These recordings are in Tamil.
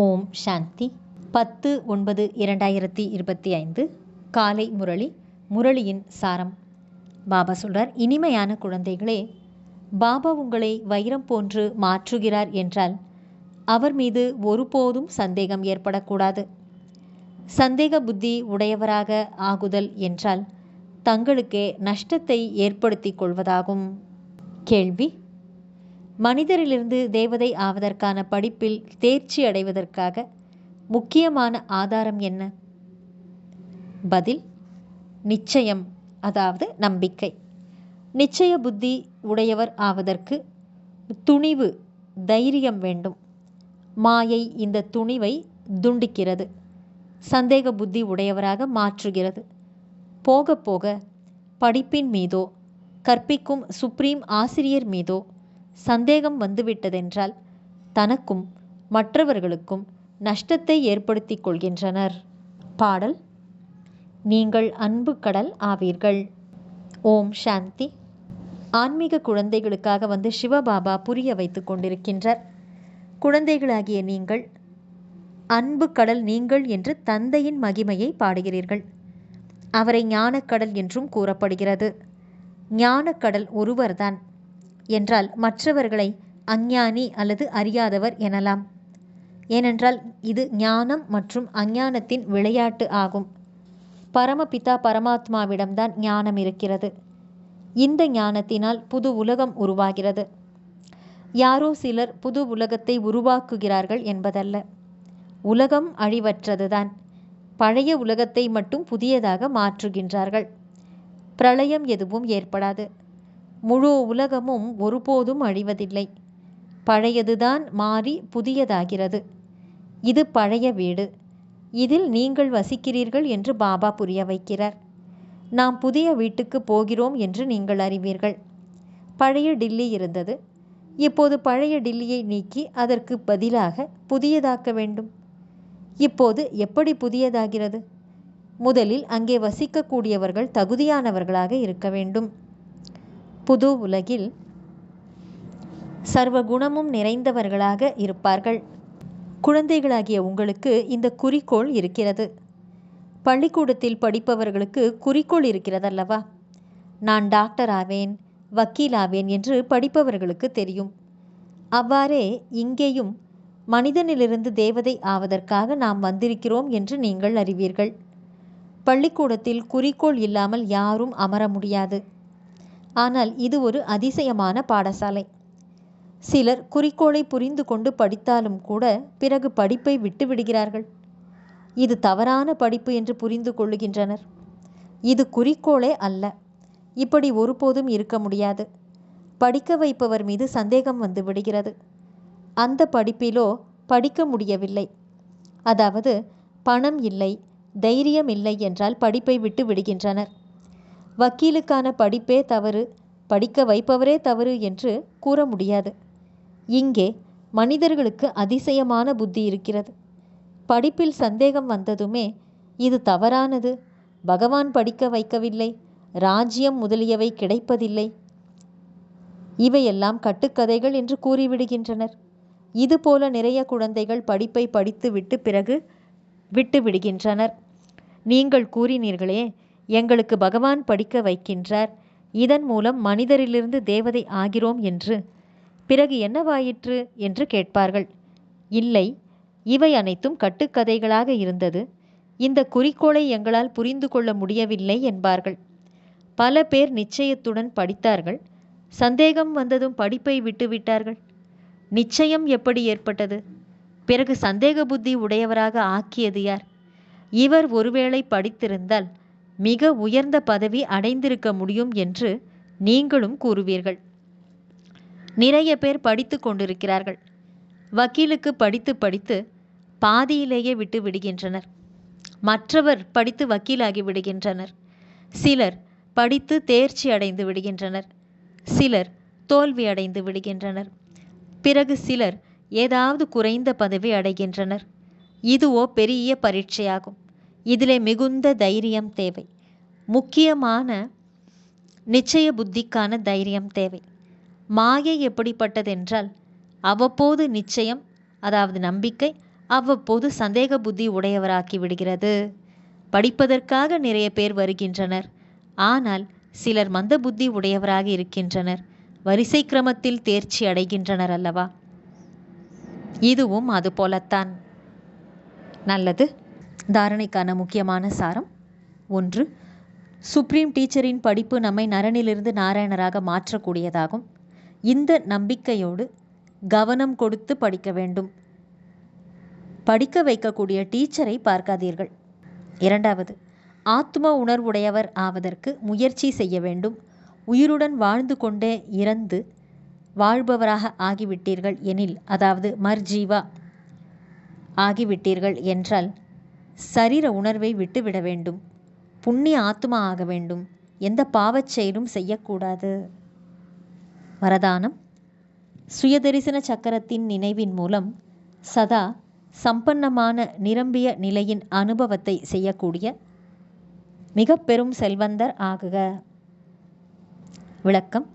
ஓம் சாந்தி. 10/9/2025 காலை முரளி. முரளியின் சாரம். பாபா சொல்றார், இனிமையான குழந்தைகளே, பாபா உங்களை வைரம் போன்று மாற்றுகிறார் என்றால் அவர் மீது ஒருபோதும் சந்தேகம் ஏற்படக்கூடாது. சந்தேக புத்தி உடையவராக ஆகுதல் என்றால் தங்களுக்கே நஷ்டத்தை ஏற்படுத்திக் கொள்வதாகும். கேள்வி: மனிதரிலிருந்து தேவதை ஆவதற்கான படிப்பில் தேர்ச்சி அடைவதற்காக முக்கியமான ஆதாரம் என்ன? பதில்: நிச்சயம், அதாவது நம்பிக்கை. நிச்சய புத்தி உடையவர் ஆவதற்கு துணிவு, தைரியம் வேண்டும். மாயை இந்த துணிவை துண்டிக்கிறது, சந்தேக புத்தி உடையவராக மாற்றுகிறது. போக போக படிப்பின் மீதோ கற்பிக்கும் சுப்ரீம் ஆசிரியர் மீதோ சந்தேகம் வந்துவிட்டதென்றால் தனக்கும் மற்றவர்களுக்கும் நஷ்டத்தை ஏற்படுத்திக் கொள்கின்றனர். பாடல்: நீங்கள் அன்பு கடல் ஆவீர்கள். ஓம் சாந்தி. ஆன்மீக குழந்தைகளுக்காக வந்து சிவபாபா புரிய வைத்து கொண்டிருக்கின்றார். குழந்தைகளாகிய நீங்கள் அன்பு கடல் நீங்கள் என்று தந்தையின் மகிமையை பாடுகிறீர்கள். அவரை ஞானக்கடல் என்றும் கூறப்படுகிறது. ஞானக்கடல் ஒருவர்தான் என்றால் மற்றவர்களை அஞ்ஞானி அல்லது அறியாதவர் எனலாம். ஏனென்றால் இது ஞானம் மற்றும் அஞ்ஞானத்தின் விளையாட்டு ஆகும். பரமபிதா பரமாத்மாவிடம்தான் ஞானம் இருக்கிறது. இந்த ஞானத்தினால் புது உலகம் உருவாகிறது. யாரோ சிலர் புது உலகத்தை உருவாக்குகிறார்கள் என்பதல்ல. உலகம் அழிவற்றதுதான். பழைய உலகத்தை மட்டும் புதியதாக மாற்றுகின்றார்கள். பிரளயம் எதுவும் ஏற்படாது. முழு உலகமும் ஒருபோதும் அழிவதில்லை. பழையதுதான் மாறி புதியதாகிறது. இது பழைய வீடு. இதில் நீங்கள் வசிக்கிறீர்கள் என்று பாபா புரிய வைக்கிறார். நாம் புதிய வீட்டுக்கு போகிறோம் என்று நீங்கள் அறிவீர்கள். பழைய டில்லி இருந்தது. இப்போது பழைய டில்லியை நீக்கி அதற்கு பதிலாக புதியதாக்க வேண்டும். இப்போது எப்படி புதியதாகிறது? முதலில் அங்கே வசிக்கக்கூடியவர்கள் தகுதியானவர்களாக இருக்க வேண்டும். புது உலகில் சர்வ குணமும் நிறைந்தவர்களாக இருப்பார்கள். குழந்தைகளாகிய உங்களுக்கு இந்த குறிக்கோள் இருக்கிறது. பள்ளிக்கூடத்தில் படிப்பவர்களுக்கு குறிக்கோள் இருக்கிறதல்லவா? நான் டாக்டர் ஆவேன், வக்கீல் ஆவேன் என்று படிப்பவர்களுக்கு தெரியும். அவ்வாறே இங்கேயும் மனிதனிலிருந்து தேவதை ஆவதற்காக நாம் வந்திருக்கிறோம் என்று நீங்கள் அறிவீர்கள். பள்ளிக்கூடத்தில் குறிக்கோள் இல்லாமல் யாரும் அமர முடியாது. ஆனால் இது ஒரு அதிசயமான பாடசாலை. சிலர் குறிக்கோளை புரிந்து கொண்டு படித்தாலும் கூட பிறகு படிப்பை விட்டு விடுகிறார்கள். இது தவறான படிப்பு என்று புரிந்து கொள்ளுகின்றனர். இது குறிக்கோளே அல்ல. இப்படி ஒருபோதும் இருக்க முடியாது. படிக்க வைப்பவர் மீது சந்தேகம் வந்து விடுகிறது. அந்த படிப்பிலோ படிக்க முடியவில்லை, அதாவது பணம் இல்லை, தைரியம் இல்லை என்றால் படிப்பை விட்டு விடுகின்றனர். வக்கீலுக்கான படிப்பே தவறு, படிக்க வைப்பவரே தவறு என்று கூற முடியாது. இங்கே மனிதர்களுக்கு அதிசயமான புத்தி இருக்கிறது. படிப்பில் சந்தேகம் வந்ததுமே இது தவறானது, பகவான் படிக்க வைக்கவில்லை, ராஜ்யம் முதலியவை கிடைப்பதில்லை, இவையெல்லாம் கட்டுக்கதைகள் என்று கூறிவிடுகின்றனர். இதுபோல நிறைய குழந்தைகள் படிப்பை படித்துவிட்டு பிறகு விட்டு விடுகின்றனர். நீங்கள் கூறினீர்களே, எங்களுக்கு பகவான் படிக்க வைக்கின்றார், இதன் மூலம் மனிதரிலிருந்து தேவதை ஆகிறோம் என்று. பிறகு என்னவாயிற்று என்று கேட்பார்கள். இல்லை, இவை அனைத்தும் கட்டுக்கதைகளாக இருந்தது. இந்த குறிக்கோளை எங்களால் புரிந்து கொள்ள முடியவில்லை என்பார்கள். பல பேர் நிச்சயத்துடன் படித்தார்கள். சந்தேகம் வந்ததும் படிப்பை விட்டுவிட்டார்கள். நிச்சயம் எப்படி ஏற்பட்டது? பிறகு சந்தேக புத்தி உடையவராக ஆக்கியது யார்? இவர் ஒருவேளை படித்திருந்தால் மிக உயர்ந்த பதவி அடைந்திருக்க முடியும் என்று நீங்களும் கூறுவீர்கள். நிறைய பேர் படித்து கொண்டிருக்கிறார்கள். வக்கீலுக்கு படித்து படித்து பாதியிலேயே விட்டு விடுகின்றனர். மற்றவர் படித்து வக்கீலாகி விடுகின்றனர். சிலர் படித்து தேர்ச்சி அடைந்து விடுகின்றனர். சிலர் தோல்வி அடைந்து விடுகின்றனர். பிறகு சிலர் ஏதாவது குறைந்த பதவி அடைகின்றனர். இதுவோ பெரிய பரீட்சையாகும். இதிலே மிகுந்த தைரியம் தேவை. முக்கியமான நிச்சய புத்திக்கான தைரியம் தேவை. மாயை எப்படிப்பட்டதென்றால் அவ்வப்போது நிச்சயம், அதாவது நம்பிக்கை, அவ்வப்போது சந்தேக புத்தி உடையவராக்கி விடுகிறது. படிப்பதற்காக நிறைய பேர் வருகின்றனர். ஆனால் சிலர் மந்த புத்தி உடையவராக இருக்கின்றனர். வரிசை கிரமத்தில் தேர்ச்சி அடைகின்றனர் அல்லவா? இதுவும் அது போலத்தான். நல்லது. தாரணைக்கான முக்கியமான சாரம்: 1. சுப்ரீம் டீச்சரின் படிப்பு நம்மை நரனிலிருந்து நாராயணராக மாற்றக்கூடியதாகும். இந்த நம்பிக்கையோடு கவனம் கொடுத்து படிக்க வேண்டும். படிக்க வைக்கக்கூடிய டீச்சரை பார்க்காதீர்கள். 2. ஆத்ம உணர்வுடையவர் ஆவதற்கு முயற்சி செய்ய வேண்டும். உயிருடன் வாழ்ந்து கொண்டே இறந்து வாழ்பவராக ஆகிவிட்டீர்கள் எனில், அதாவது மர்ஜீவா ஆகிவிட்டீர்கள் என்றால், சரீர உணர்வை விட்டுவிட வேண்டும். புண்ணிய ஆத்மா ஆக வேண்டும். எந்த பாவச் செயலும் செய்யக்கூடாது. வரதானம்: சுயதரிசன சக்கரத்தின் நினைவின் மூலம் சதா சம்பன்னமான நிரம்பிய நிலையின் அனுபவத்தை செய்யக்கூடிய மிக பெரும் செல்வந்தர் ஆகுக. விளக்கம்: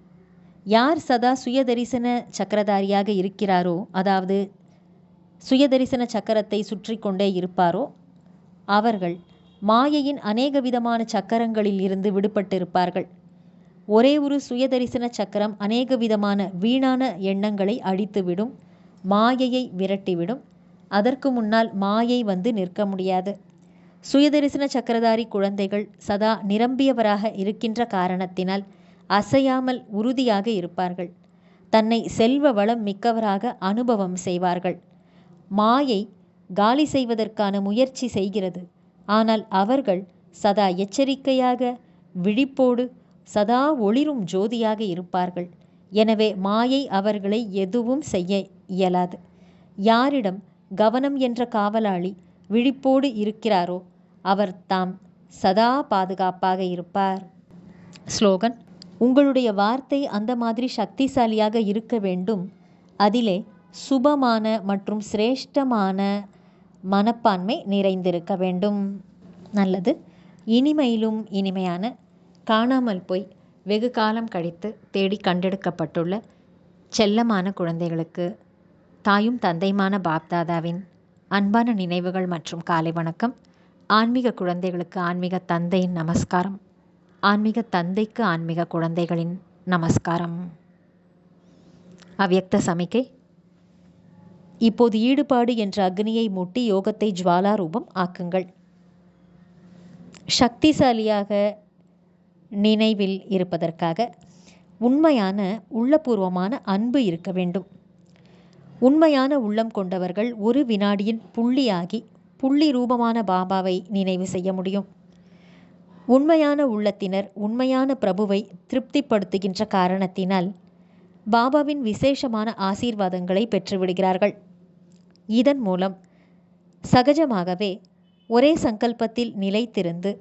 யார் சதா சுயதரிசன சக்கரதாரியாக இருக்கிறாரோ, அதாவது சுயதரிசன சக்கரத்தை சுற்றி கொண்டே இருப்பாரோ, அவர்கள் மாயையின் அநேக விதமான சக்கரங்களில் இருந்து விடுபட்டிருப்பார்கள். ஒரே ஒரு சுயதரிசன சக்கரம் அநேக விதமான வீணான எண்ணங்களை அழித்துவிடும், மாயையை விரட்டிவிடும். அதற்கு முன்னால் மாயை வந்து நிற்க முடியாது. சுயதரிசன சக்கரதாரி குழந்தைகள் சதா நிரம்பியவராக இருக்கின்ற காரணத்தினால் அசையாமல் உறுதியாக இருப்பார்கள். தன்னை செல்வ வளம் மிக்கவராக அனுபவம் செய்வார்கள். மாயை காலி செய்வதற்கான முயற்சி செய்கிறது. ஆனால் அவர்கள் சதா எச்சரிக்கையாக, விழிப்போடு, சதா ஒளிரும் ஜோதியாக இருப்பார்கள். எனவே மாயை அவர்களை எதுவும் செய்ய இயலாது. யாரிடம் கவனம் என்ற காவலாளி விழிப்போடு இருக்கிறாரோ அவர் தாம் சதா பாதுகாப்பாக இருப்பார். ஸ்லோகன்: உங்களுடைய வார்த்தை அந்த மாதிரி சக்திசாலியாக இருக்க வேண்டும். அதிலே சுபமான மற்றும் சிரேஷ்டமான மனப்பான்மை நிறைந்திருக்க வேண்டும். நல்லது. இனிமையிலும் இனிமையான, காணாமல் போய் வெகு காலம் கழித்து தேடி கண்டெடுக்கப்பட்டுள்ள செல்லமான குழந்தைகளுக்கு தாயும் தந்தையுமான பாப்தாதாவின் அன்பான நினைவுகள் மற்றும் காலை வணக்கம். ஆன்மீக குழந்தைகளுக்கு ஆன்மீக தந்தையின் நமஸ்காரம். ஆன்மீக தந்தைக்கு ஆன்மீக குழந்தைகளின் நமஸ்காரம். அவ்யக்த சமிக்கை: இப்போது ஈடுபாடு என்ற அக்னியை மூட்டி யோகத்தை ஜுவாலா ரூபம் ஆக்குங்கள். சக்திசாலியாக நினைவில் இருப்பதற்காக உண்மையான உள்ளபூர்வமான அன்பு இருக்க வேண்டும். உண்மையான உள்ளம் கொண்டவர்கள் ஒரு வினாடியின் புள்ளியாகி புள்ளி ரூபமான பாபாவை நினைவு செய்ய முடியும். உண்மையான உள்ளத்தினர் உண்மையான பிரபுவை திருப்திப்படுத்துகின்ற காரணத்தினால் பாபாவின் விசேஷமான ஆசீர்வாதங்களை பெற்றுவிடுகிறார்கள். இதன் மூலம் சகஜமாகவே ஒரே சங்கல்பத்தில் நிலைத்திருந்து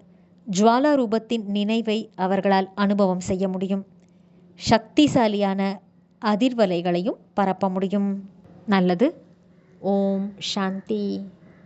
ஜுவாலா ரூபத்தின் நினைவை அவர்களால் அனுபவம் செய்ய முடியும். சக்திசாலியான அதிர்வலைகளையும் பரப்ப முடியும். நல்லது. ஓம் சாந்தி.